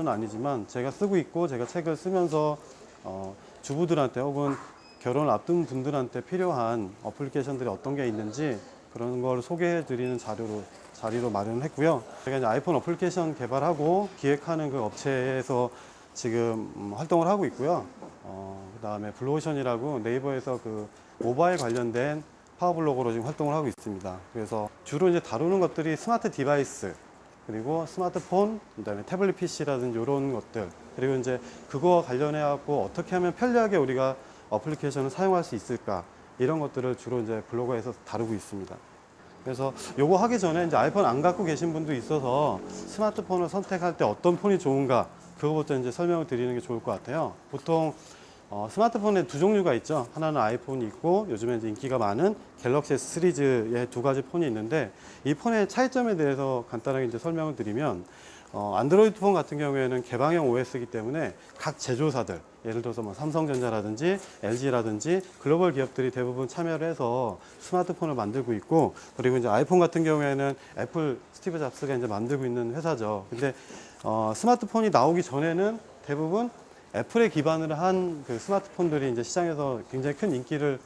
전문가는 아니지만 제가 쓰고 있고 제가 책을 쓰면서 주부들한테 혹은 결혼을 앞둔 분들한테 필요한 어플리케이션들이 어떤 게 있는지 그런 걸 소개해 드리는 자리로 마련했고요. 제가 이제 아이폰 어플리케이션 개발하고 기획하는 그 업체에서 지금 활동을 하고 있고요. 그다음에 블루오션이라고 네이버에서 그 모바일 관련된 파워블로거로 지금 활동을 하고 있습니다. 그래서 주로 이제 다루는 것들이 스마트 디바이스, 그리고 스마트폰, 그다음에 태블릿 PC라든지 이런 것들, 그리고 이제 그거와 관련해 갖고 어떻게 하면 편리하게 우리가 어플리케이션을 사용할 수 있을까, 이런 것들을 주로 이제 블로그에서 다루고 있습니다. 그래서 요거 하기 전에 이제 아이폰 안 갖고 계신 분도 있어서 스마트폰을 선택할 때 어떤 폰이 좋은가, 그거부터 이제 설명을 드리는 게 좋을 것 같아요. 보통 스마트폰에 두 종류가 있죠. 하나는 아이폰이 있고 요즘에 이제 인기가 많은 갤럭시 S 시리즈의 두 가지 폰이 있는데, 이 폰의 차이점에 대해서 간단하게 이제 설명을 드리면, 안드로이드 폰 같은 경우에는 개방형 OS이기 때문에 각 제조사들, 예를 들어서 뭐 삼성전자라든지 LG라든지 글로벌 기업들이 대부분 참여를 해서 스마트폰을 만들고 있고, 그리고 이제 아이폰 같은 경우에는 애플 스티브 잡스가 이제 만들고 있는 회사죠. 근데 스마트폰이 나오기 전에는 대부분 애플에 기반을 한 그 스마트폰들이 이제 시장에서 굉장히 큰 인기를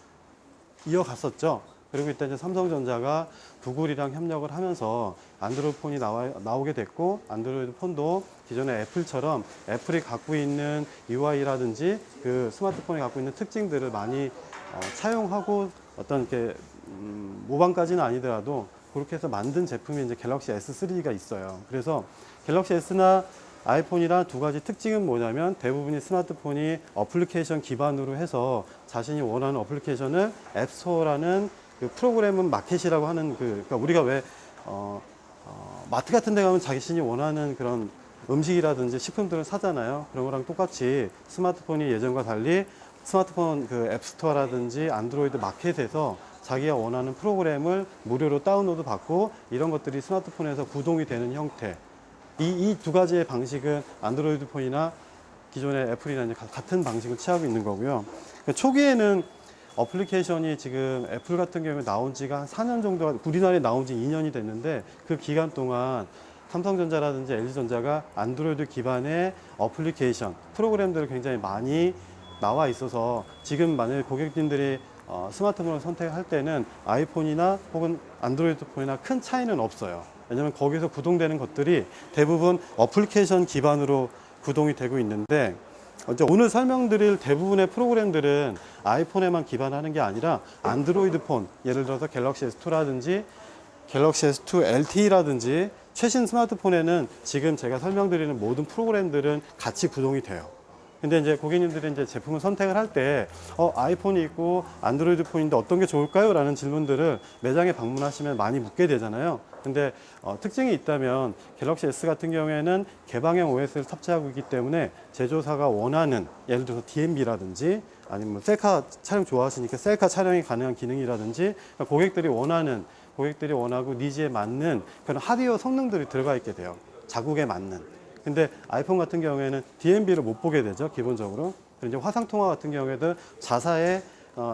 이어갔었죠. 그리고 이때 이제 삼성전자가 구글이랑 협력을 하면서 안드로이드 폰이 나오게 됐고, 안드로이드 폰도 기존의 애플처럼 애플이 갖고 있는 UI라든지 그 스마트폰이 갖고 있는 특징들을 많이 차용하고 어떤 이렇게 모방까지는 아니더라도 그렇게 해서 만든 제품이 이제 갤럭시 S3가 있어요. 그래서 갤럭시 S나 아이폰이랑 두 가지 특징은 뭐냐면, 대부분이 스마트폰이 어플리케이션 기반으로 해서 자신이 원하는 어플리케이션을 앱스토어라는 그 프로그램은 마켓이라고 하는 그러니까 우리가 왜 마트 같은 데 가면 자신이 원하는 그런 음식이라든지 식품들을 사잖아요. 그런 거랑 똑같이 스마트폰이 예전과 달리 스마트폰 그 앱스토어라든지 안드로이드 마켓에서 자기가 원하는 프로그램을 무료로 다운로드 받고, 이런 것들이 스마트폰에서 구동이 되는 형태. 이 두 가지의 방식은 안드로이드 폰이나 기존의 애플이나 이제 같은 방식을 취하고 있는 거고요. 초기에는 어플리케이션이 지금 애플 같은 경우에 나온 지가 한 4년 정도, 우리나라에 나온 지 2년이 됐는데, 그 기간 동안 삼성전자라든지 LG전자가 안드로이드 기반의 어플리케이션, 프로그램들을 굉장히 많이 나와 있어서, 지금 만약에 고객님들이 스마트폰을 선택할 때는 아이폰이나 혹은 안드로이드 폰이나 큰 차이는 없어요. 왜냐하면 거기서 구동되는 것들이 대부분 어플리케이션 기반으로 구동이 되고 있는데, 오늘 설명드릴 대부분의 프로그램들은 아이폰에만 기반하는 게 아니라 안드로이드 폰, 예를 들어서 갤럭시 S2라든지 갤럭시 S2 LTE라든지 최신 스마트폰에는 지금 제가 설명드리는 모든 프로그램들은 같이 구동이 돼요. 근데 이제 고객님들이 이제 제품을 선택을 할 때 아이폰이 있고 안드로이드 폰인데 어떤 게 좋을까요? 라는 질문들을 매장에 방문하시면 많이 묻게 되잖아요. 근데 특징이 있다면 갤럭시 S 같은 경우에는 개방형 OS를 탑재하고 있기 때문에 제조사가 원하는, 예를 들어서 DMB라든지 아니면 뭐 셀카 촬영 좋아하시니까 셀카 촬영이 가능한 기능이라든지, 그러니까 고객들이 원하고 니즈에 맞는 그런 하드웨어 성능들이 들어가 있게 돼요. 자국에 맞는. 근데 아이폰 같은 경우에는 DMB를 못 보게 되죠, 기본적으로. 그리고 이제 화상통화 같은 경우에도 자사의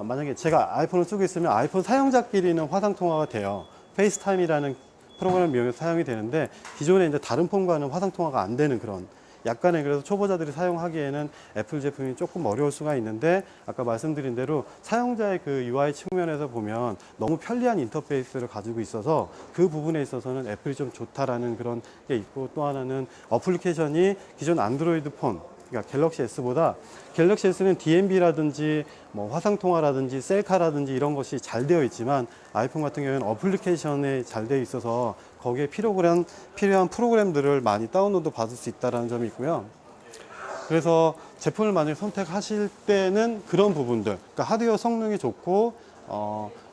만약에 제가 아이폰을 쓰고 있으면 아이폰 사용자끼리는 화상통화가 돼요. 페이스타임이라는 프로그램을 이용해서 사용이 되는데, 기존에 이제 다른 폰과는 화상통화가 안 되는 그런, 약간의, 그래서 초보자들이 사용하기에는 애플 제품이 조금 어려울 수가 있는데, 아까 말씀드린 대로 사용자의 그 UI 측면에서 보면 너무 편리한 인터페이스를 가지고 있어서 그 부분에 있어서는 애플이 좀 좋다라는 그런 게 있고, 또 하나는 어플리케이션이 기존 안드로이드 폰, 그러니까 갤럭시 S보다, 갤럭시 S는 DMB라든지 뭐 화상통화라든지 셀카라든지 이런 것이 잘 되어 있지만, 아이폰 같은 경우에는 어플리케이션이 잘 되어 있어서 거기에 필요한 프로그램들을 많이 다운로드 받을 수 있다는 점이 있고요. 그래서 제품을 만약에 선택하실 때는 그런 부분들, 그러니까 하드웨어 성능이 좋고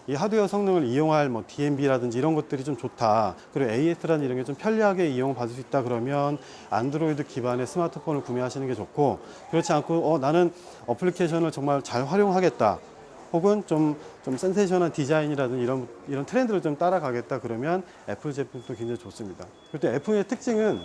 이 하드웨어 성능을 이용할 뭐 DMB라든지 이런 것들이 좀 좋다, 그리고 AS라는 이런 게 좀 편리하게 이용받을 수 있다, 그러면 안드로이드 기반의 스마트폰을 구매하시는 게 좋고, 그렇지 않고 나는 어플리케이션을 정말 잘 활용하겠다, 혹은 좀 센세이션한 디자인이라든지 이런 트렌드를 좀 따라가겠다, 그러면 애플 제품도 굉장히 좋습니다. 그리고 또 애플의 특징은,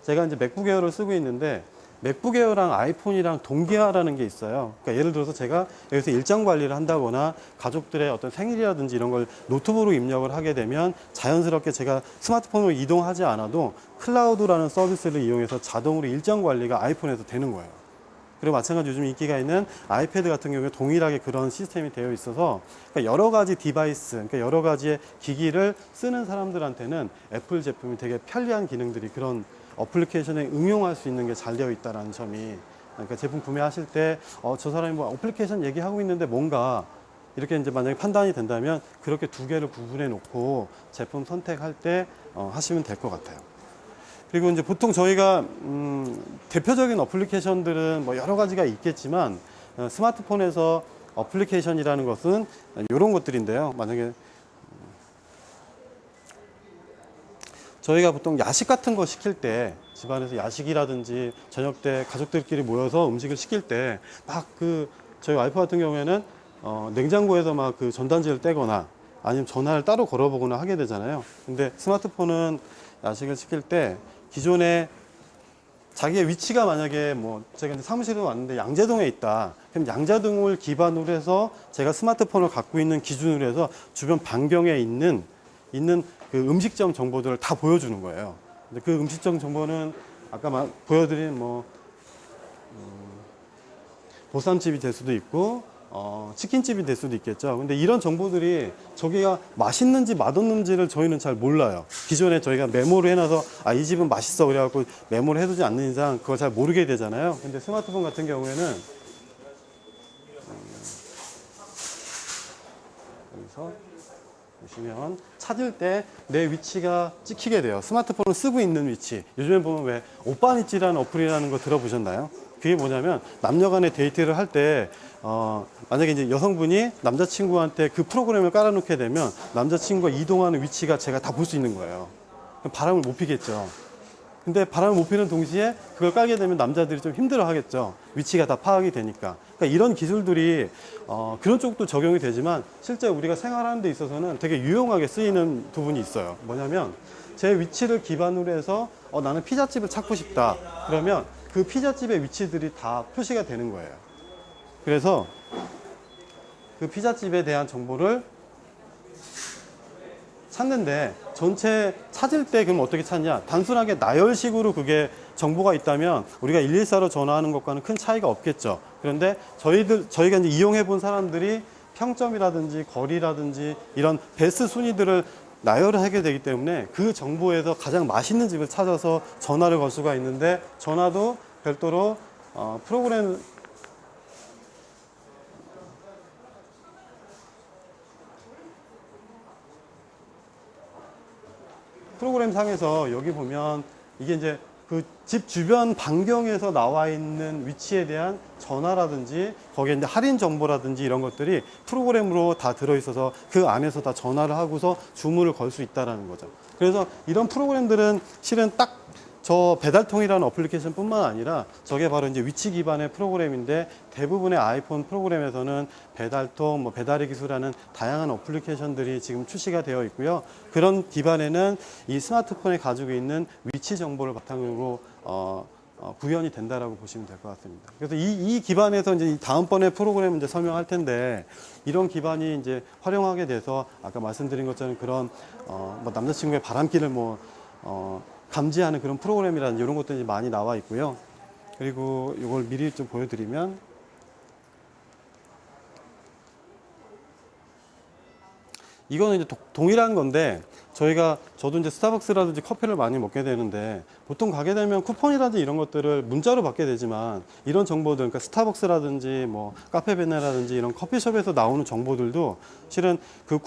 제가 이제 맥북 에어를 쓰고 있는데, 맥북에어랑 아이폰이랑 동기화라는 게 있어요. 그러니까 예를 들어서 제가 여기서 일정 관리를 한다거나 가족들의 어떤 생일이라든지 이런 걸 노트북으로 입력을 하게 되면 자연스럽게 제가 스마트폰으로 이동하지 않아도 클라우드라는 서비스를 이용해서 자동으로 일정 관리가 아이폰에서 되는 거예요. 그리고 마찬가지로 요즘 인기가 있는 아이패드 같은 경우에 동일하게 그런 시스템이 되어 있어서 그러니까 여러 가지 디바이스, 그러니까 여러 가지의 기기를 쓰는 사람들한테는 애플 제품이 되게 편리한 기능들이 그런 어플리케이션에 응용할 수 있는 게 잘 되어 있다는 점이, 그러니까 제품 구매하실 때 저 사람이 뭐 어플리케이션 얘기하고 있는데 뭔가 이렇게 이제 만약에 판단이 된다면 그렇게 두 개를 구분해 놓고 제품 선택할 때 하시면 될 것 같아요. 그리고 이제 보통 저희가 대표적인 어플리케이션들은 뭐 여러 가지가 있겠지만 스마트폰에서 어플리케이션이라는 것은 이런 것들인데요. 만약에 저희가 보통 야식 같은 거 시킬 때 집안에서 야식이라든지 저녁 때 가족들끼리 모여서 음식을 시킬 때 막 저희 와이프 같은 경우에는 냉장고에서 막 그 전단지를 떼거나 아니면 전화를 따로 걸어보거나 하게 되잖아요. 근데 스마트폰은 야식을 시킬 때 기존에 자기의 위치가 만약에 뭐 제가 이제 사무실에 왔는데 양재동에 있다. 그럼 양재동을 기반으로 해서 제가 스마트폰을 갖고 있는 기준으로 해서 주변 반경에 있는 그 음식점 정보들을 다 보여주는 거예요. 근데 그 음식점 정보는 아까 보여드린 뭐 보쌈집이 될 수도 있고 치킨집이 될 수도 있겠죠. 근데 이런 정보들이 저기가 맛있는지 맛없는지를 저희는 잘 몰라요. 기존에 저희가 메모를 해놔서 이 집은 맛있어 그래갖고 메모를 해두지 않는 이상 그걸 잘 모르게 되잖아요. 근데 스마트폰 같은 경우에는 여기서 보시면 찾을 때 내 위치가 찍히게 돼요. 스마트폰을 쓰고 있는 위치. 요즘에 보면 왜 오빠니찌라는 어플이라는 거 들어보셨나요? 그게 뭐냐면 남녀 간의 데이트를 할 때 만약에 이제 여성분이 남자친구한테 그 프로그램을 깔아놓게 되면 남자친구가 이동하는 위치가 제가 다 볼 수 있는 거예요. 그럼 바람을 못 피겠죠. 근데 바람을 못 피는 동시에 그걸 깔게 되면 남자들이 좀 힘들어 하겠죠. 위치가 다 파악이 되니까. 그러니까 이런 기술들이 그런 쪽도 적용이 되지만 실제 우리가 생활하는 데 있어서는 되게 유용하게 쓰이는 부분이 있어요. 뭐냐면 제 위치를 기반으로 해서 나는 피자집을 찾고 싶다. 그러면 그 피자집의 위치들이 다 표시가 되는 거예요. 그래서 그 피자집에 대한 정보를 찾는데 전체 찾을 때 그럼 어떻게 찾냐? 단순하게 나열식으로 그게 정보가 있다면 우리가 114로 전화하는 것과는 큰 차이가 없겠죠. 그런데 저희가 이제 이용해 본 사람들이 평점이라든지 거리라든지 이런 베스트 순위들을 나열을 하게 되기 때문에 그 정보에서 가장 맛있는 집을 찾아서 전화를 걸 수가 있는데 전화도 별도로 프로그램 상에서 여기 보면 이게 이제 그 집 주변 반경에서 나와 있는 위치에 대한 전화라든지 거기에 이제 할인 정보라든지 이런 것들이 프로그램으로 다 들어있어서 그 안에서 다 전화를 하고서 주문을 걸 수 있다는 거죠. 그래서 이런 프로그램들은 실은 딱 저 배달통이라는 어플리케이션 뿐만 아니라 저게 바로 이제 위치 기반의 프로그램인데 대부분의 아이폰 프로그램에서는 배달통, 뭐 배달의 기술하는 다양한 어플리케이션들이 지금 출시가 되어 있고요. 그런 기반에는 이 스마트폰에 가지고 있는 위치 정보를 바탕으로 구현이 된다라고 보시면 될 것 같습니다. 그래서 이 기반에서 이제 다음번에 프로그램 이제 설명할 텐데 이런 기반이 이제 활용하게 돼서 아까 말씀드린 것처럼 그런 뭐 남자친구의 바람길을 감지하는 그런 프로그램이라든지 이런 것들이 많이 나와 있고요. 그리고 이걸 미리 좀 보여드리면 이거는 이제 동일한 건데 저도 이제 스타벅스라든지 커피를 많이 먹게 되는데 보통 가게 되면 쿠폰이라든지 이런 것들을 문자로 받게 되지만 이런 정보들, 그러니까 스타벅스라든지 뭐 카페베네라든지 이런 커피숍에서 나오는 정보들도 실은 그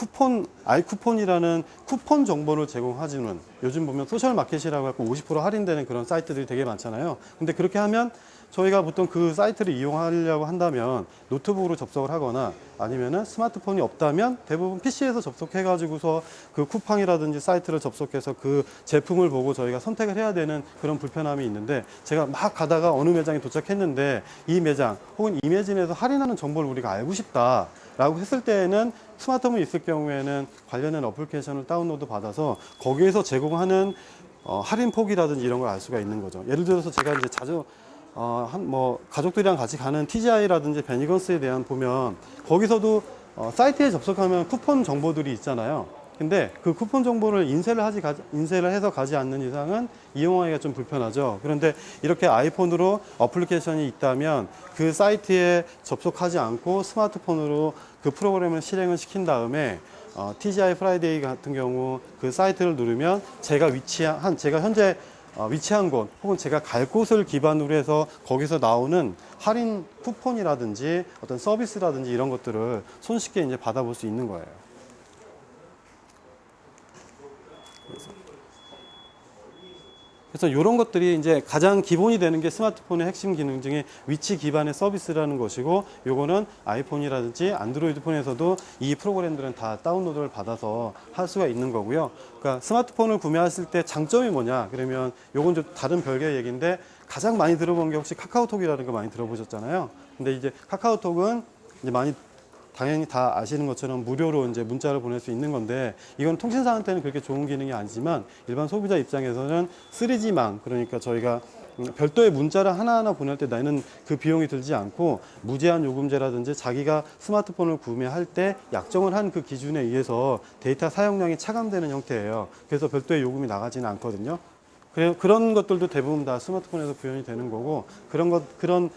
아이쿠폰이라는 쿠폰 정보를 제공하지는 요즘 보면 소셜마켓이라고 해서 50% 할인되는 그런 사이트들이 되게 많잖아요. 근데 그렇게 하면 저희가 보통 그 사이트를 이용하려고 한다면 노트북으로 접속을 하거나 아니면은 스마트폰이 없다면 대부분 PC에서 접속해가지고서 그 쿠팡이라든지 사이트를 접속해서 그 제품을 보고 저희가 선택을 해야 되는 그런 불편함이 있는데 제가 막 가다가 어느 매장에 도착했는데 이 매장 혹은 이 매진에서 할인하는 정보를 우리가 알고 싶다라고 했을 때에는 스마트폰이 있을 경우에는 관련된 어플리케이션을 다운로드 받아서 거기에서 제공하는 할인 폭이라든지 이런 걸 알 수가 있는 거죠. 예를 들어서 제가 이제 자주 가족들이랑 같이 가는 TGI라든지 베니건스에 대한 보면 거기서도 사이트에 접속하면 쿠폰 정보들이 있잖아요. 근데 그 쿠폰 정보를 인쇄를 해서 가지 않는 이상은 이용하기가 좀 불편하죠. 그런데 이렇게 아이폰으로 어플리케이션이 있다면 그 사이트에 접속하지 않고 스마트폰으로 그 프로그램을 실행을 시킨 다음에 TGI 프라이데이 같은 경우 그 사이트를 누르면 제가 현재 위치한 곳 혹은 제가 갈 곳을 기반으로 해서 거기서 나오는 할인 쿠폰이라든지 어떤 서비스라든지 이런 것들을 손쉽게 이제 받아볼 수 있는 거예요. 그래서 이런 것들이 이제 가장 기본이 되는 게 스마트폰의 핵심 기능 중에 위치 기반의 서비스라는 것이고, 요거는 아이폰이라든지 안드로이드 폰에서도 이 프로그램들은 다 다운로드를 받아서 할 수가 있는 거고요. 그러니까 스마트폰을 구매하실 때 장점이 뭐냐 그러면 요건 좀 다른 별개의 얘기인데, 가장 많이 들어본 게 혹시 카카오톡이라는 거 많이 들어보셨잖아요. 근데 이제 카카오톡은 이제 당연히 다 아시는 것처럼 무료로 이제 문자를 보낼 수 있는 건데, 이건 통신사한테는 그렇게 좋은 기능이 아니지만 일반 소비자 입장에서는 3G망, 그러니까 저희가 별도의 문자를 하나하나 보낼 때 내는 그 비용이 들지 않고 무제한 요금제라든지 자기가 스마트폰을 구매할 때 약정을 한 그 기준에 의해서 데이터 사용량이 차감되는 형태예요. 그래서 별도의 요금이 나가지는 않거든요. 그런 것들도 대부분 다 스마트폰에서 구현이 되는 거고, 그런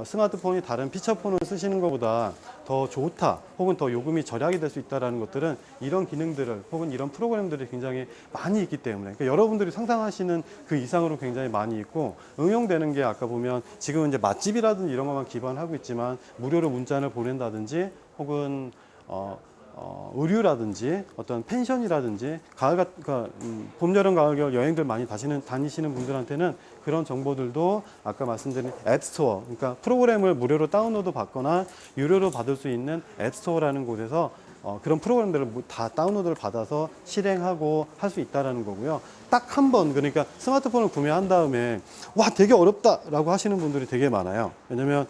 스마트폰이 다른 피처폰을 쓰시는 것보다 더 좋다 혹은 더 요금이 절약이 될 수 있다는 것들은 이런 기능들을 혹은 이런 프로그램들이 굉장히 많이 있기 때문에, 그러니까 여러분들이 상상하시는 그 이상으로 굉장히 많이 있고, 응용되는 게 아까 보면 지금은 이제 맛집이라든지 이런 것만 기반하고 있지만 무료로 문자를 보낸다든지 혹은 의류라든지 어떤 펜션이라든지 봄, 여름, 가을, 겨울 여행들 많이 다니시는 분들한테는 그런 정보들도 아까 말씀드린 앱스토어, 그러니까 프로그램을 무료로 다운로드 받거나 유료로 받을 수 있는 앱스토어라는 곳에서 그런 프로그램들을 다 다운로드를 받아서 실행하고 할 수 있다는 거고요. 딱 한 번, 그러니까 스마트폰을 구매한 다음에 와 되게 어렵다라고 하시는 분들이 되게 많아요. 왜냐면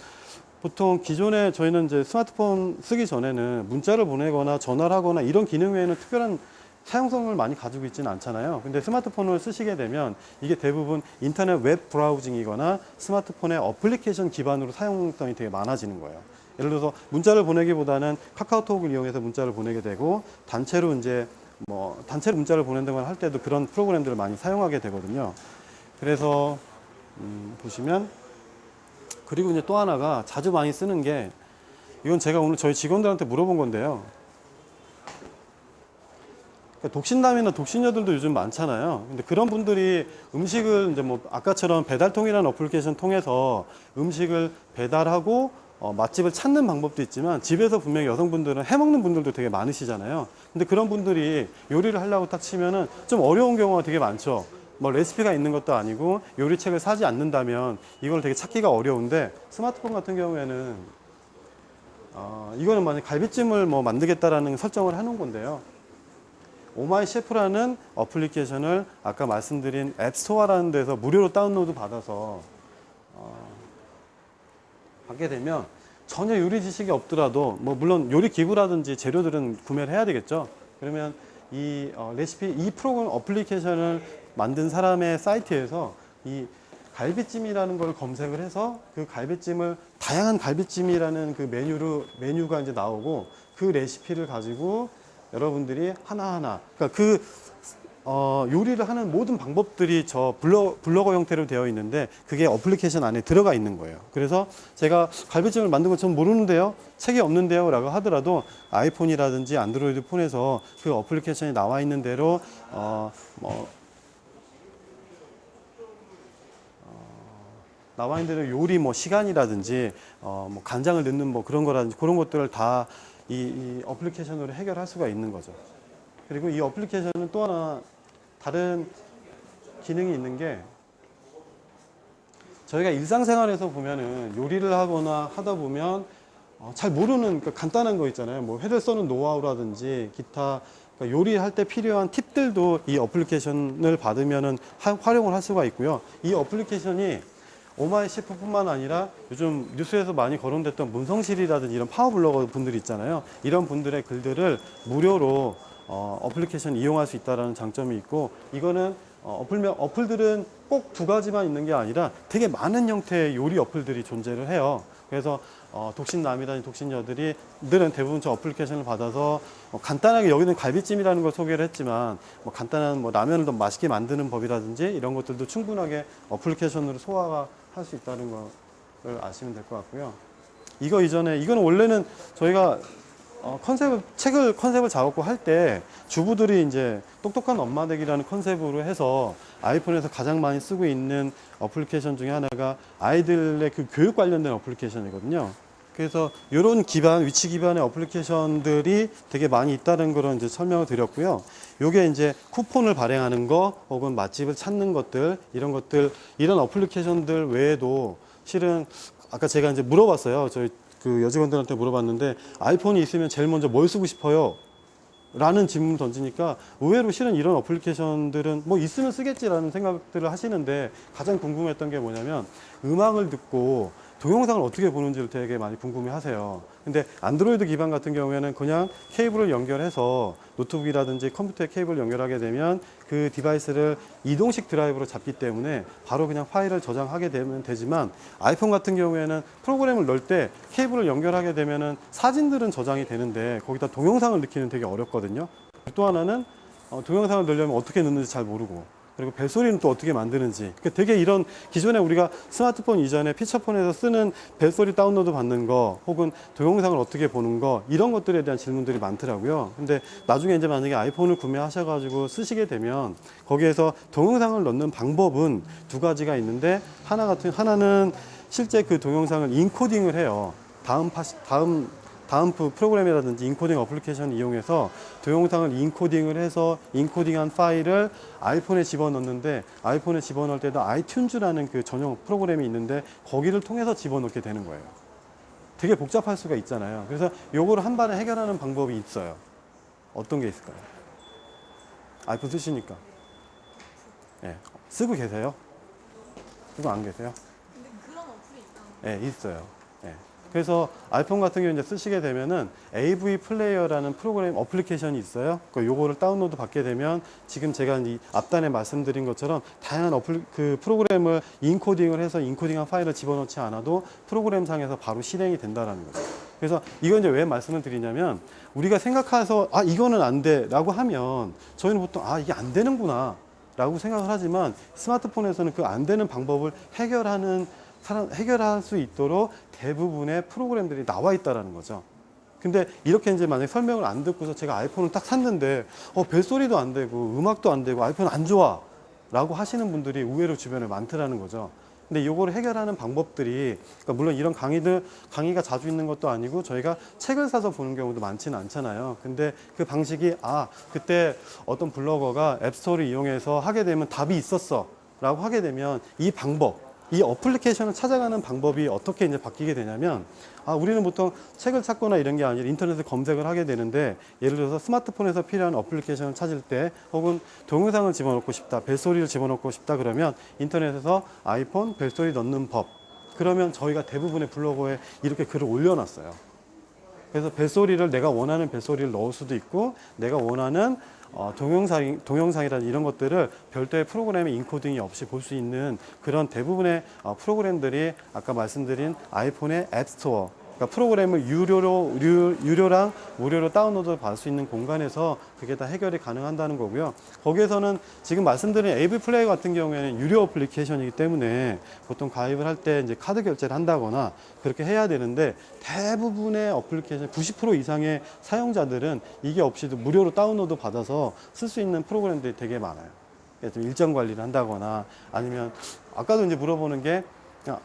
보통 기존에 저희는 이제 스마트폰 쓰기 전에는 문자를 보내거나 전화를 하거나 이런 기능 외에는 특별한 사용성을 많이 가지고 있지는 않잖아요. 근데 스마트폰을 쓰시게 되면 이게 대부분 인터넷 웹 브라우징이거나 스마트폰의 어플리케이션 기반으로 사용성이 되게 많아지는 거예요. 예를 들어서 문자를 보내기보다는 카카오톡을 이용해서 문자를 보내게 되고, 단체로 문자를 보낸다거나 할 때도 그런 프로그램들을 많이 사용하게 되거든요. 그래서 보시면, 그리고 이제 또 하나가 자주 많이 쓰는 게, 이건 제가 오늘 저희 직원들한테 물어본 건데요. 그러니까 독신남이나 독신녀들도 요즘 많잖아요. 근데 그런 분들이 음식을 이제 아까처럼 배달통이라는 어플리케이션 통해서 음식을 배달하고 맛집을 찾는 방법도 있지만, 집에서 분명히 여성분들은 해먹는 분들도 되게 많으시잖아요. 근데 그런 분들이 요리를 하려고 딱 치면은 좀 어려운 경우가 되게 많죠. 레시피가 있는 것도 아니고 요리책을 사지 않는다면 이걸 되게 찾기가 어려운데, 스마트폰 같은 경우에는 이거는 만약 갈비찜을 만들겠다라는 설정을 해놓은 건데요. 오마이 셰프라는 어플리케이션을 아까 말씀드린 앱스토어라는 데서 무료로 다운로드 받아서 받게 되면 전혀 요리 지식이 없더라도 물론 요리 기구라든지 재료들은 구매를 해야 되겠죠. 그러면 이 프로그램 어플리케이션을 만든 사람의 사이트에서 이 갈비찜이라는 걸 검색을 해서 그 갈비찜을, 다양한 갈비찜이라는 그 메뉴가 이제 나오고, 그 레시피를 가지고 여러분들이 하나하나, 그러니까 요리를 하는 모든 방법들이 저 블로거 형태로 되어 있는데 그게 어플리케이션 안에 들어가 있는 거예요. 그래서 제가 갈비찜을 만든 건 전 모르는데요, 책이 없는데요 라고 하더라도 아이폰이라든지 안드로이드 폰에서 그 어플리케이션이 나와 있는 대로 나와 있는 대로 요리 시간이라든지 간장을 넣는 그런 거라든지 그런 것들을 다 이 어플리케이션으로 해결할 수가 있는 거죠. 그리고 이 어플리케이션은 또 하나 다른 기능이 있는 게, 저희가 일상생활에서 보면은 요리를 하거나 하다 보면 잘 모르는 간단한 거 있잖아요. 회를 써는 노하우라든지 기타 요리할 때 필요한 팁들도 이 어플리케이션을 받으면은 활용을 할 수가 있고요. 이 어플리케이션이 오마이 셰프뿐만 아니라 요즘 뉴스에서 많이 거론됐던 문성실이라든지 이런 파워블로거 분들이 있잖아요. 이런 분들의 글들을 무료로 어플리케이션 이용할 수 있다는 장점이 있고, 이거는 어플들은 꼭 두 가지만 있는 게 아니라 되게 많은 형태의 요리 어플들이 존재를 해요. 그래서 독신남이라든지 독신녀들은 대부분 저 어플리케이션을 받아서 간단하게 여기는 갈비찜이라는 걸 소개를 했지만 뭐 간단한 뭐 라면을 더 맛있게 만드는 법이라든지 이런 것들도 충분하게 어플리케이션으로 소화가 할 수 있다는 걸 아시면 될 것 같고요. 이거 이전에 이거는 원래는 저희가 컨셉을 잡았고 할 때 주부들이 이제 똑똑한 엄마 되기라는 컨셉으로 해서 아이폰에서 가장 많이 쓰고 있는 어플리케이션 중에 하나가 아이들의 그 교육 관련된 어플리케이션이거든요. 그래서 이런 위치 기반의 어플리케이션들이 되게 많이 있다는 걸 이제 설명을 드렸고요. 요게 이제 쿠폰을 발행하는 거 혹은 맛집을 찾는 것들, 이런 어플리케이션들 외에도 실은 아까 제가 이제 물어봤어요. 저희 그 여직원들한테 물어봤는데 아이폰이 있으면 제일 먼저 뭘 쓰고 싶어요? 라는 질문을 던지니까 의외로 실은 이런 어플리케이션들은 뭐 있으면 쓰겠지라는 생각들을 하시는데 가장 궁금했던 게 뭐냐면 음악을 듣고 동영상을 어떻게 보는지를 되게 많이 궁금해 하세요. 근데 안드로이드 기반 같은 경우에는 그냥 케이블을 연결해서 노트북이라든지 컴퓨터에 케이블을 연결하게 되면 그 디바이스를 이동식 드라이브로 잡기 때문에 바로 그냥 파일을 저장하게 되면 되지만 아이폰 같은 경우에는 프로그램을 넣을 때 케이블을 연결하게 되면은 사진들은 저장이 되는데 거기다 동영상을 넣기는 되게 어렵거든요. 또 하나는 동영상을 넣으려면 어떻게 넣는지 잘 모르고 그리고 벨소리는 또 어떻게 만드는지 되게 이런 기존에 우리가 스마트폰 이전에 피처폰에서 쓰는 벨소리 다운로드 받는 거 혹은 동영상을 어떻게 보는 거 이런 것들에 대한 질문들이 많더라고요. 근데 나중에 이제 만약에 아이폰을 구매하셔가지고 쓰시게 되면 거기에서 동영상을 넣는 방법은 두 가지가 있는데 하나는 실제 그 동영상을 인코딩을 해요. 다음 프로그램이라든지 인코딩 어플리케이션을 이용해서 동영상을 인코딩을 해서 인코딩한 파일을 아이폰에 집어넣는데 아이폰에 집어넣을 때도 아이튠즈라는 그 전용 프로그램이 있는데 거기를 통해서 집어넣게 되는 거예요. 되게 복잡할 수가 있잖아요. 그래서 요거를 한 번에 해결하는 방법이 있어요. 어떤 게 있을까요? 아이폰 쓰시니까. 네. 쓰고 계세요? 쓰고 안 계세요? 근데 그런 어플이 있다는 네, 있어요. 네. 그래서 아이폰 같은 경우 이제 쓰시게 되면은 AV 플레이어라는 프로그램 어플리케이션이 있어요. 요거를 다운로드 받게 되면 지금 제가 이 앞단에 말씀드린 것처럼 다양한 그 프로그램을 인코딩을 해서 인코딩한 파일을 집어넣지 않아도 프로그램 상에서 바로 실행이 된다라는 거죠. 그래서 이건 이제 왜 말씀을 드리냐면 우리가 생각해서 이거는 안 돼라고 하면 저희는 보통 이게 안 되는구나 라고 생각을 하지만 스마트폰에서는 그 안 되는 방법을 해결할 수 있도록 대부분의 프로그램들이 나와 있다라는 거죠. 근데 이렇게 이제 만약 설명을 안 듣고서 제가 아이폰을 딱 샀는데 벨소리도 안 되고 음악도 안 되고 아이폰 안 좋아 라고 하시는 분들이 의외로 주변에 많더라는 거죠. 근데 이거를 해결하는 방법들이 그러니까 물론 이런 강의가 자주 있는 것도 아니고 저희가 책을 사서 보는 경우도 많지는 않잖아요. 근데 그 방식이 그때 어떤 블로거가 앱스토어를 이용해서 하게 되면 답이 있었어 라고 하게 되면 이 어플리케이션을 찾아가는 방법이 어떻게 이제 바뀌게 되냐면 우리는 보통 책을 찾거나 이런 게 아니라 인터넷에 검색을 하게 되는데 예를 들어서 스마트폰에서 필요한 어플리케이션을 찾을 때 혹은 동영상을 집어넣고 싶다, 벨소리를 집어넣고 싶다 그러면 인터넷에서 아이폰 벨소리 넣는 법 그러면 저희가 대부분의 블로그에 이렇게 글을 올려놨어요. 그래서 내가 원하는 벨소리를 넣을 수도 있고 내가 원하는 동영상이라는 이런 것들을 별도의 프로그램의 인코딩이 없이 볼 수 있는 그런 대부분의 프로그램들이 아까 말씀드린 아이폰의 앱스토어 그러니까 프로그램을 유료랑 무료로 다운로드 받을 수 있는 공간에서 그게 다 해결이 가능한다는 거고요. 거기에서는 지금 말씀드린 AV 플레이 같은 경우에는 유료 어플리케이션이기 때문에 보통 가입을 할 때 이제 카드 결제를 한다거나 그렇게 해야 되는데 대부분의 어플리케이션 90% 이상의 사용자들은 이게 없이도 무료로 다운로드 받아서 쓸 수 있는 프로그램들이 되게 많아요. 좀 일정 관리를 한다거나 아니면 아까도 이제 물어보는 게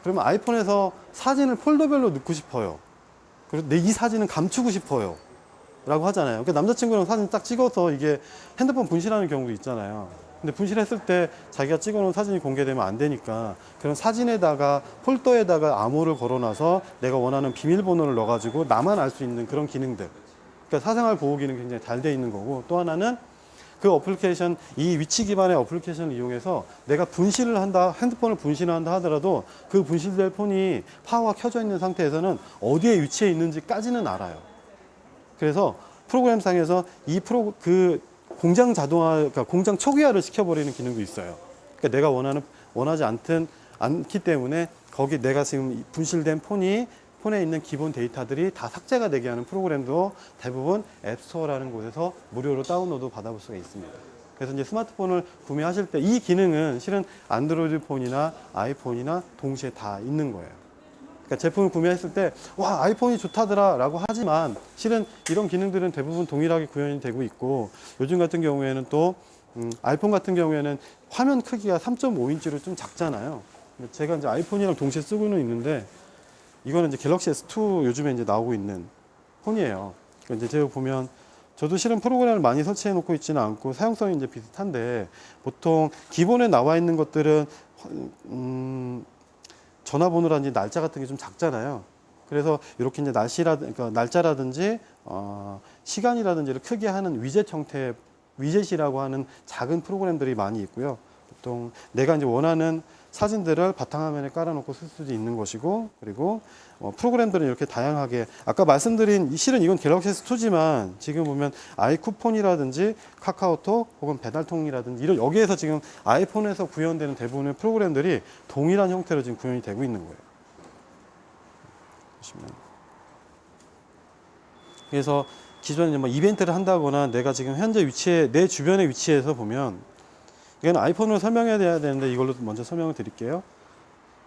그러면 아이폰에서 사진을 폴더별로 넣고 싶어요. 그리고 이 사진은 감추고 싶어요. 라고 하잖아요. 그러니까 남자친구랑 사진 딱 찍어서 이게 핸드폰 분실하는 경우도 있잖아요. 근데 분실했을 때 자기가 찍어놓은 사진이 공개되면 안 되니까 그런 사진에다가 폴더에다가 암호를 걸어놔서 내가 원하는 비밀번호를 넣어가지고 나만 알 수 있는 그런 기능들. 그러니까 사생활 보호 기능이 굉장히 잘 돼 있는 거고 또 하나는 그 어플리케이션, 이 위치 기반의 어플리케이션을 이용해서 내가 핸드폰을 분실을 한다 하더라도 그 분실될 폰이 파워가 켜져 있는 상태에서는 어디에 위치해 있는지까지는 알아요. 그래서 프로그램상에서 공장 자동화, 그러니까 공장 초기화를 시켜버리는 기능도 있어요. 그러니까 내가 원하는 원하지 않기 때문에 거기 내가 지금 분실된 폰에 있는 기본 데이터들이 다 삭제가 되게 하는 프로그램도 대부분 앱스토어라는 곳에서 무료로 다운로드 받아볼 수가 있습니다. 그래서 이제 스마트폰을 구매하실 때 이 기능은 실은 안드로이드 폰이나 아이폰이나 동시에 다 있는 거예요. 그러니까 제품을 구매했을 때 와 아이폰이 좋다더라 라고 하지만 실은 이런 기능들은 대부분 동일하게 구현이 되고 있고 요즘 같은 경우에는 또 아이폰 같은 경우에는 화면 크기가 3.5인치로 좀 작잖아요. 제가 이제 아이폰이랑 동시에 쓰고는 있는데 이거는 이제 갤럭시 S2 요즘에 이제 나오고 있는 폰이에요. 그러니까 이제 제가 보면 저도 실은 프로그램을 많이 설치해 놓고 있지는 않고 사용성이 이제 비슷한데 보통 기본에 나와 있는 것들은 전화번호라든지 날짜 같은 게 좀 작잖아요. 그래서 이렇게 이제 그러니까 날짜라든지 시간이라든지를 크게 하는 위젯 형태의 위젯이라고 하는 작은 프로그램들이 많이 있고요. 보통 내가 이제 원하는 사진들을 바탕화면에 깔아놓고 쓸 수도 있는 것이고, 그리고 프로그램들은 이렇게 다양하게 아까 말씀드린 실은 이건 갤럭시 S2지만 지금 보면 아이쿠폰이라든지 카카오톡 혹은 배달통이라든지 이런 여기에서 지금 아이폰에서 구현되는 대부분의 프로그램들이 동일한 형태로 지금 구현이 되고 있는 거예요. 보시면 그래서 기존에 뭐 이벤트를 한다거나 내가 지금 현재 위치에 내 주변의 위치에서 보면 이건 아이폰으로 설명해야 되는데 이걸로 먼저 설명을 드릴게요.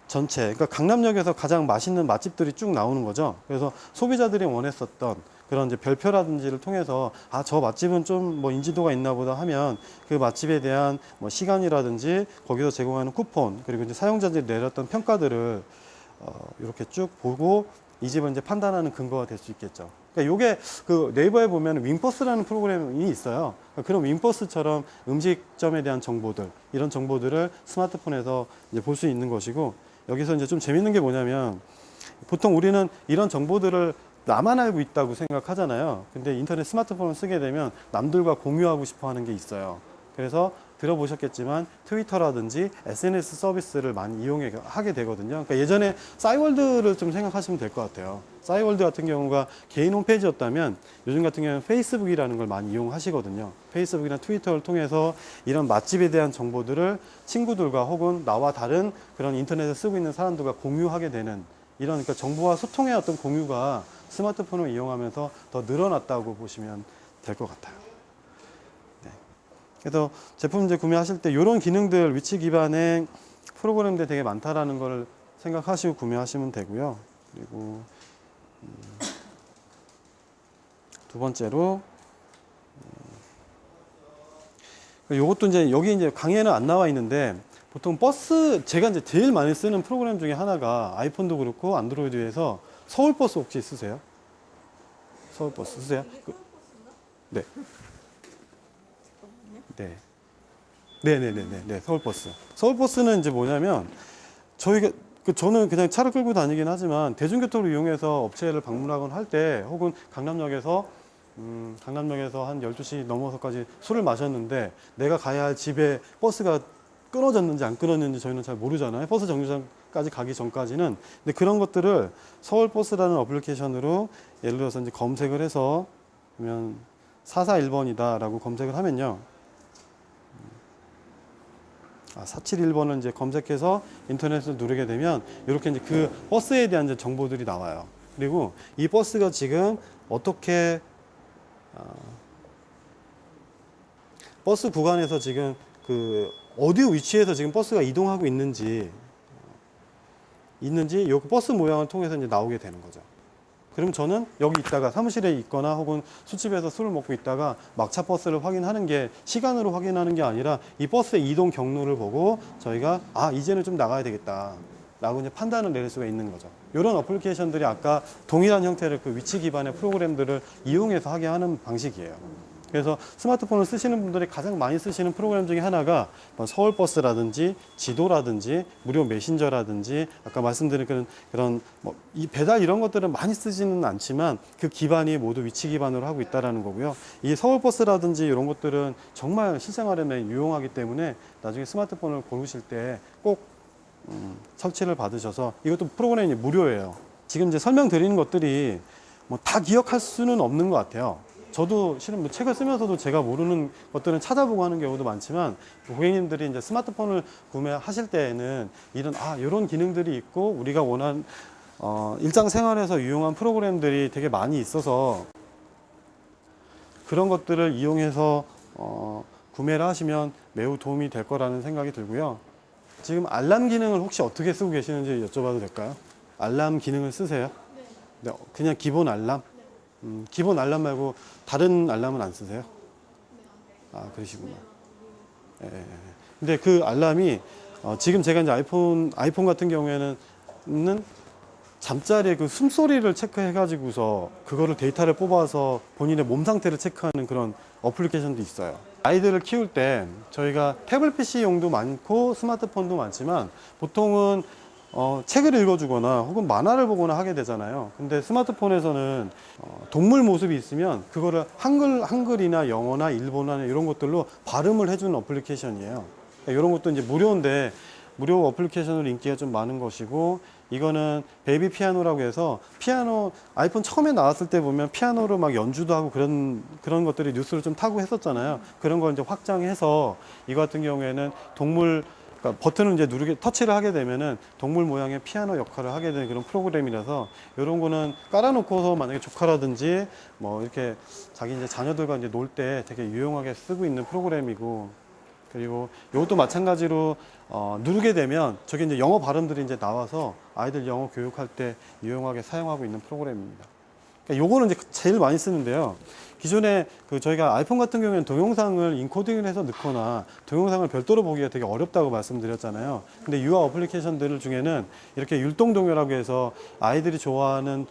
전체, 그러니까 강남역에서 가장 맛있는 맛집들이 쭉 나오는 거죠. 그래서 소비자들이 원했었던 그런 이제 별표라든지를 통해서 아, 저 맛집은 좀 뭐 인지도가 있나 보다 하면 그 맛집에 대한 뭐 시간이라든지 거기서 제공하는 쿠폰 그리고 이제 사용자들이 내렸던 평가들을 이렇게 쭉 보고 이 집은 이제 판단하는 근거가 될 수 있겠죠. 그러니까 요게 그 네이버에 보면 윈버스라는 프로그램이 있어요. 그러니까 그런 윈버스처럼 음식점에 대한 정보들, 이런 정보들을 스마트폰에서 이제 볼 수 있는 것이고, 여기서 이제 좀 재밌는 게 뭐냐면 보통 우리는 이런 정보들을 나만 알고 있다고 생각하잖아요. 근데 인터넷 스마트폰을 쓰게 되면 남들과 공유하고 싶어 하는 게 있어요. 그래서 들어보셨겠지만 트위터라든지 SNS 서비스를 많이 이용하게 되거든요. 그러니까 예전에 싸이월드를 좀 생각하시면 될 것 같아요. 싸이월드 같은 경우가 개인 홈페이지였다면 요즘 같은 경우는 페이스북이라는 걸 많이 이용하시거든요. 페이스북이나 트위터를 통해서 이런 맛집에 대한 정보들을 친구들과 혹은 나와 다른 그런 인터넷을 쓰고 있는 사람들과 공유하게 되는 이런 그러니까 정보와 소통의 어떤 공유가 스마트폰을 이용하면서 더 늘어났다고 보시면 될 것 같아요. 그래서 제품 이제 구매하실 때 이런 기능들 위치 기반의 프로그램들이 되게 많다라는 걸 생각하시고 구매하시면 되고요. 그리고 두 번째로 요것도 이제 여기 이제 강의에는 안 나와 있는데 보통 버스 제가 이제 제일 많이 쓰는 프로그램 중에 하나가 아이폰도 그렇고 안드로이드에서 서울버스 혹시 쓰세요? 서울버스 쓰세요? 네. 네, 서울버스. 서울버스는 이제 뭐냐면, 저는 그냥 차를 끌고 다니긴 하지만, 대중교통을 이용해서 업체를 방문하거나 할 때, 혹은 강남역에서 한 12시 넘어서까지 술을 마셨는데, 내가 가야 할 집에 버스가 끊어졌는지 안 끊어졌는지 저희는 잘 모르잖아요. 버스 정류장까지 가기 전까지는. 근데 그런 것들을 서울버스라는 어플리케이션으로 예를 들어서 이제 검색을 해서, 그러면 441번이다라고 검색을 하면요. 471번을 이제 검색해서 인터넷을 누르게 되면 이렇게 이제 그 버스에 대한 이제 정보들이 나와요. 그리고 이 버스가 지금 어떻게 버스 구간에서 지금 그 어디 위치에서 지금 버스가 이동하고 있는지 이 버스 모양을 통해서 이제 나오게 되는 거죠. 그럼 저는 여기 있다가 사무실에 있거나 혹은 술집에서 술을 먹고 있다가 막차 버스를 확인하는 게 시간으로 확인하는 게 아니라 이 버스의 이동 경로를 보고 저희가 이제는 좀 나가야 되겠다 라고 이제 판단을 내릴 수가 있는 거죠. 이런 어플리케이션들이 아까 동일한 형태를 그 위치 기반의 프로그램들을 이용해서 하게 하는 방식이에요. 그래서 스마트폰을 쓰시는 분들이 가장 많이 쓰시는 프로그램 중에 하나가 서울버스라든지 지도라든지 무료 메신저라든지 아까 말씀드린 그런 이 배달 이런 것들은 많이 쓰지는 않지만 그 기반이 모두 위치 기반으로 하고 있다라는 거고요. 이 서울버스라든지 이런 것들은 정말 실생활에 유용하기 때문에 나중에 스마트폰을 고르실 때 꼭 설치를 받으셔서 이것도 프로그램이 무료예요. 지금 이제 설명드리는 것들이 다 기억할 수는 없는 것 같아요. 저도 실은 뭐 책을 쓰면서도 제가 모르는 것들은 찾아보고 하는 경우도 많지만 고객님들이 이제 스마트폰을 구매하실 때에는 이런 기능들이 있고 우리가 원하는 일상생활에서 유용한 프로그램들이 되게 많이 있어서 그런 것들을 이용해서 구매를 하시면 매우 도움이 될 거라는 생각이 들고요. 지금 알람 기능을 혹시 어떻게 쓰고 계시는지 여쭤봐도 될까요? 알람 기능을 쓰세요? 네, 그냥 기본 알람? 기본 알람 말고 다른 알람은 안 쓰세요? 아, 그러시구나. 예, 예, 예. 근데 그 알람이 지금 제가 이제 아이폰 같은 경우에는 잠자리에 그 숨소리를 체크해가지고서 그거를 데이터를 뽑아서 본인의 몸 상태를 체크하는 그런 어플리케이션도 있어요. 아이들을 키울 때 저희가 태블릿 PC용도 많고 스마트폰도 많지만 보통은 책을 읽어주거나 혹은 만화를 보거나 하게 되잖아요. 근데 스마트폰에서는 동물 모습이 있으면 그거를 한글이나 영어나 일본어나 이런 것들로 발음을 해주는 어플리케이션이에요. 이런 것도 이제 무료인데 무료 어플리케이션으로 인기가 좀 많은 것이고, 이거는 베이비 피아노라고 해서 피아노 아이폰 처음에 나왔을 때 보면 피아노로 막 연주도 하고 그런 것들이 뉴스를 좀 타고 했었잖아요. 그런 걸 이제 확장해서 이거 같은 경우에는 그러니까 버튼을 이제 터치를 하게 되면은 동물 모양의 피아노 역할을 하게 되는 그런 프로그램이라서 이런 거는 깔아놓고서 만약에 조카라든지 뭐 이렇게 자기 이제 자녀들과 이제 놀 때 되게 유용하게 쓰고 있는 프로그램이고, 그리고 이것도 마찬가지로 누르게 되면 저게 이제 영어 발음들이 이제 나와서 아이들 영어 교육할 때 유용하게 사용하고 있는 프로그램입니다. 그러니까 요거는 이제 제일 많이 쓰는데요. 기존에 저희가 아이폰 같은 경우에는 동영상을 인코딩을 해서 넣거나 동영상을 별도로 보기가 되게 어렵다고 말씀드렸잖아요. 근데 유아 어플리케이션들 중에는 이렇게 율동동요라고 해서 아이들이 좋아하는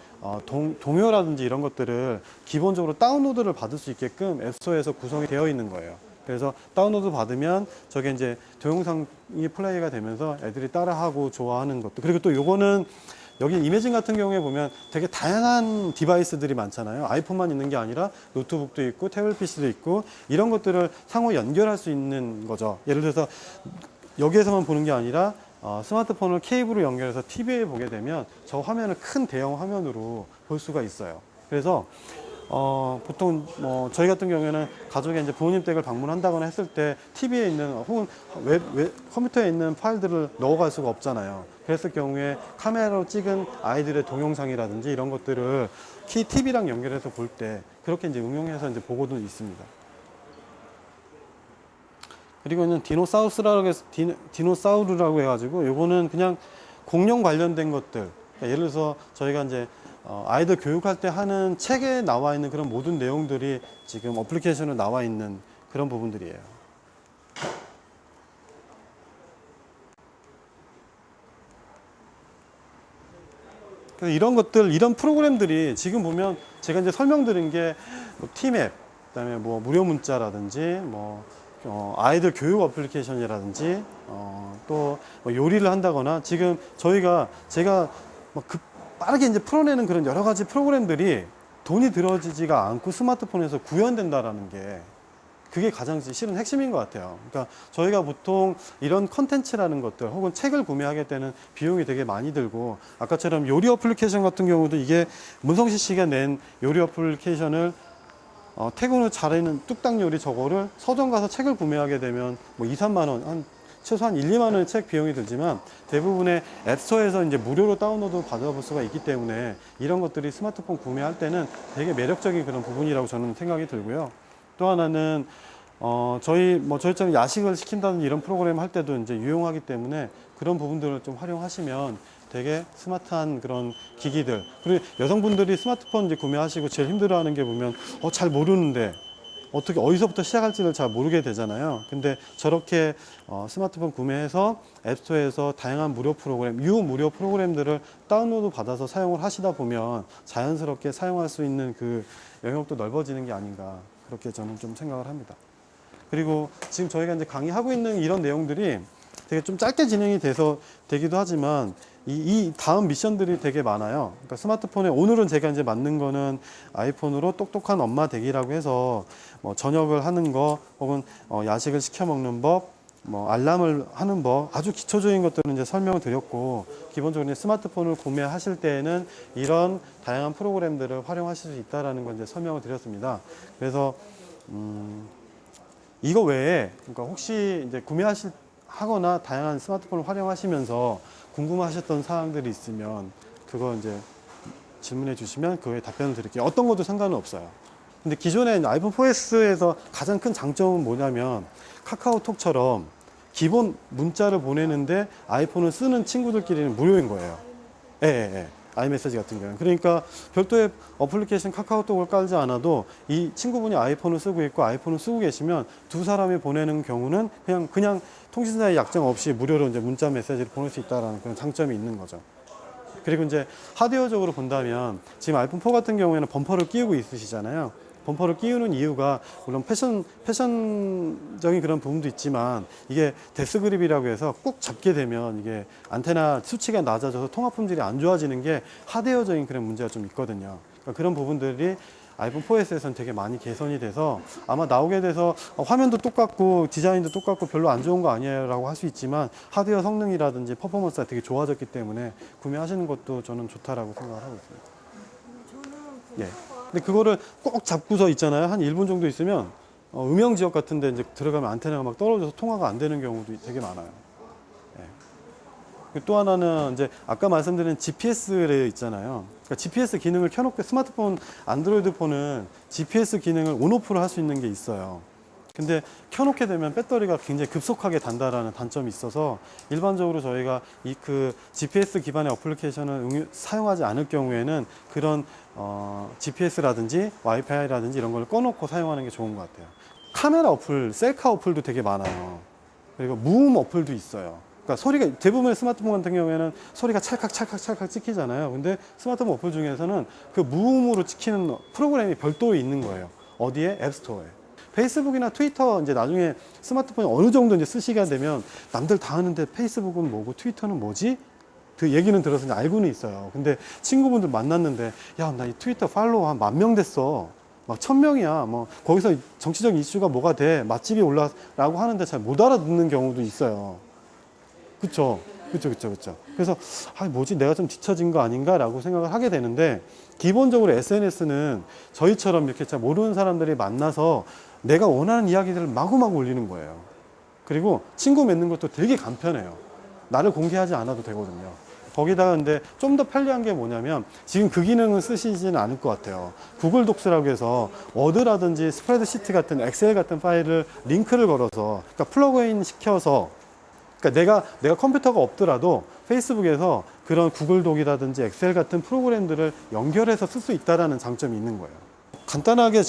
동요라든지 이런 것들을 기본적으로 다운로드를 받을 수 있게끔 앱스토어에서 구성이 되어 있는 거예요. 그래서 다운로드 받으면 저게 이제 동영상이 플레이가 되면서 애들이 따라하고 좋아하는 것도, 그리고 또 요거는 여기 이매진 같은 경우에 보면 되게 다양한 디바이스들이 많잖아요. 아이폰만 있는 게 아니라 노트북도 있고 태블릿 PC도 있고 이런 것들을 상호 연결할 수 있는 거죠. 예를 들어서 여기에서만 보는 게 아니라 스마트폰을 케이블로 연결해서 TV에 보게 되면 저 화면을 큰 대형 화면으로 볼 수가 있어요. 그래서 보통 저희 같은 경우에는 가족의 이제 부모님 댁을 방문한다거나 했을 때 TV에 있는 혹은 컴퓨터에 있는 파일들을 넣어갈 수가 없잖아요. 그랬을 경우에 카메라로 찍은 아이들의 동영상이라든지 이런 것들을 TV랑 연결해서 볼 때 그렇게 이제 응용해서 이제 보고도 있습니다. 그리고는 디노사우루라고 해가지고 요거는 그냥 공룡 관련된 것들. 그러니까 예를 들어서 저희가 이제 아이들 교육할 때 하는 책에 나와 있는 그런 모든 내용들이 지금 어플리케이션에 나와 있는 그런 부분들이에요. 그래서 이런 것들, 이런 프로그램들이 지금 보면 제가 이제 설명드린 게 티맵, 그다음에 뭐 무료 문자라든지 아이들 교육 어플리케이션이라든지 또 요리를 한다거나 지금 제가 빠르게 이제 풀어내는 그런 여러 가지 프로그램들이 돈이 들어지지가 않고 스마트폰에서 구현된다라는 게 그게 가장 실은 핵심인 것 같아요. 그러니까 저희가 보통 이런 컨텐츠라는 것들 혹은 책을 구매하게 되는 비용이 되게 많이 들고, 아까처럼 요리 어플리케이션 같은 경우도 이게 문성시 씨가 낸 요리 어플리케이션을 퇴근 후 잘하는 뚝딱 요리 저거를 서점 가서 책을 구매하게 되면 뭐 2, 3만 원, 최소한 1, 2만 원의 책 비용이 들지만 대부분의 앱스토어에서 이제 무료로 다운로드 받아볼 수가 있기 때문에 이런 것들이 스마트폰 구매할 때는 되게 매력적인 그런 부분이라고 저는 생각이 들고요. 또 하나는 저희처럼 야식을 시킨다든지 이런 프로그램 할 때도 이제 유용하기 때문에 그런 부분들을 좀 활용하시면 되게 스마트한 그런 기기들, 그리고 여성분들이 스마트폰 이제 구매하시고 제일 힘들어하는 게 보면 잘 모르는데 어떻게 어디서부터 시작할지를 잘 모르게 되잖아요. 근데 저렇게 스마트폰 구매해서 앱스토어에서 다양한 무료 프로그램, 유무료 프로그램들을 다운로드 받아서 사용을 하시다 보면 자연스럽게 사용할 수 있는 그 영역도 넓어지는 게 아닌가, 그렇게 저는 좀 생각을 합니다. 그리고 지금 저희가 이제 강의하고 있는 이런 내용들이 되게 좀 짧게 진행이 되기도 하지만 이 다음 미션들이 되게 많아요. 그러니까 스마트폰에 오늘은 제가 이제 만든 거는 아이폰으로 똑똑한 엄마 되기라고 해서 저녁을 하는 거 혹은 야식을 시켜 먹는 법, 뭐 알람을 하는 법, 아주 기초적인 것들은 이제 설명을 드렸고, 기본적으로 이제 스마트폰을 구매하실 때에는 이런 다양한 프로그램들을 활용하실 수 있다라는 걸 이제 설명을 드렸습니다. 그래서 이거 외에, 그러니까 혹시 이제 하거나 다양한 스마트폰을 활용하시면서 궁금하셨던 사항들이 있으면 그거 이제 질문해 주시면 그거에 답변을 드릴게요. 어떤 것도 상관은 없어요. 근데 기존에 아이폰 4S에서 가장 큰 장점은 뭐냐면 카카오톡처럼 기본 문자를 보내는데 아이폰을 쓰는 친구들끼리는 무료인 거예요. 예, 예, 예. 아이메시지 같은 경우는. 그러니까 별도의 어플리케이션 카카오톡을 깔지 않아도 이 친구분이 아이폰을 쓰고 있고 아이폰을 쓰고 계시면 두 사람이 보내는 경우는 그냥 통신사의 약정 없이 무료로 이제 문자 메시지를 보낼 수 있다는 그런 장점이 있는 거죠. 그리고 이제 하드웨어적으로 본다면 지금 아이폰 4 같은 경우에는 범퍼를 끼우고 있으시잖아요. 범퍼를 끼우는 이유가 물론 패션적인 그런 부분도 있지만 이게 데스그립이라고 해서 꼭 잡게 되면 이게 안테나 수치가 낮아져서 통화 품질이 안 좋아지는 게 하드웨어적인 그런 문제가 좀 있거든요. 그러니까 그런 부분들이 아이폰 4S에서는 되게 많이 개선이 돼서 아마 나오게 돼서 화면도 똑같고 디자인도 똑같고 별로 안 좋은 거 아니에요 라고 할 수 있지만 하드웨어 성능이라든지 퍼포먼스가 되게 좋아졌기 때문에 구매하시는 것도 저는 좋다라고 생각을 하고 있습니다. 예. 근데 그거를 꼭 잡고서 있잖아요. 한 1분 정도 있으면 음영 지역 같은 데 이제 들어가면 안테나가 막 떨어져서 통화가 안 되는 경우도 되게 많아요. 예. 또 하나는 이제 아까 말씀드린 GPS를 있잖아요. 그러니까 GPS 기능을 켜놓고 스마트폰, 안드로이드 폰은 GPS 기능을 온오프를 할 수 있는 게 있어요. 근데 켜놓게 되면 배터리가 굉장히 급속하게 단다라는 단점이 있어서 일반적으로 저희가 그 GPS 기반의 어플리케이션을 사용하지 않을 경우에는 그런 GPS라든지 와이파이라든지 이런 걸 꺼놓고 사용하는 게 좋은 것 같아요. 카메라 어플, 셀카 어플도 되게 많아요. 그리고 무음 어플도 있어요. 그러니까 소리가 대부분의 스마트폰 같은 경우에는 소리가 찰칵 찍히잖아요. 근데 스마트폰 어플 중에서는 그 무음으로 찍히는 프로그램이 별도로 있는 거예요. 어디에? 앱스토어에. 페이스북이나 트위터 이제 나중에 스마트폰이 어느 정도 이제 쓰시게 되면 남들 다 하는데 페이스북은 뭐고 트위터는 뭐지? 그 얘기는 들어서 이제 알고는 있어요. 근데 친구분들 만났는데 야, 나 이 트위터 팔로워 한 10,000명 됐어. 막 1,000명이야. 뭐 거기서 정치적 이슈가 뭐가 돼? 맛집이 올라라고 하는데 잘 못 알아듣는 경우도 있어요. 그쵸? 그래서 뭐지? 내가 좀 뒤처진 거 아닌가라고 생각을 하게 되는데 기본적으로 SNS는 저희처럼 이렇게 잘 모르는 사람들이 만나서 내가 원하는 이야기들을 마구마구 올리는 거예요. 그리고 친구 맺는 것도 되게 간편해요. 나를 공개하지 않아도 되거든요. 거기다가 근데 좀 더 편리한 게 뭐냐면 지금 그 기능은 쓰시지는 않을 것 같아요. 구글 독스라고 해서 워드라든지 스프레드시트 같은 엑셀 같은 파일을 링크를 걸어서 그러니까 플러그인 시켜서 그러니까 내가 컴퓨터가 없더라도 페이스북에서 그런 구글 독이라든지 엑셀 같은 프로그램들을 연결해서 쓸 수 있다는 장점이 있는 거예요. 간단하게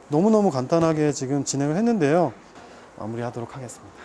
너무너무 간단하게 지금 진행을 했는데요. 마무리하도록 하겠습니다.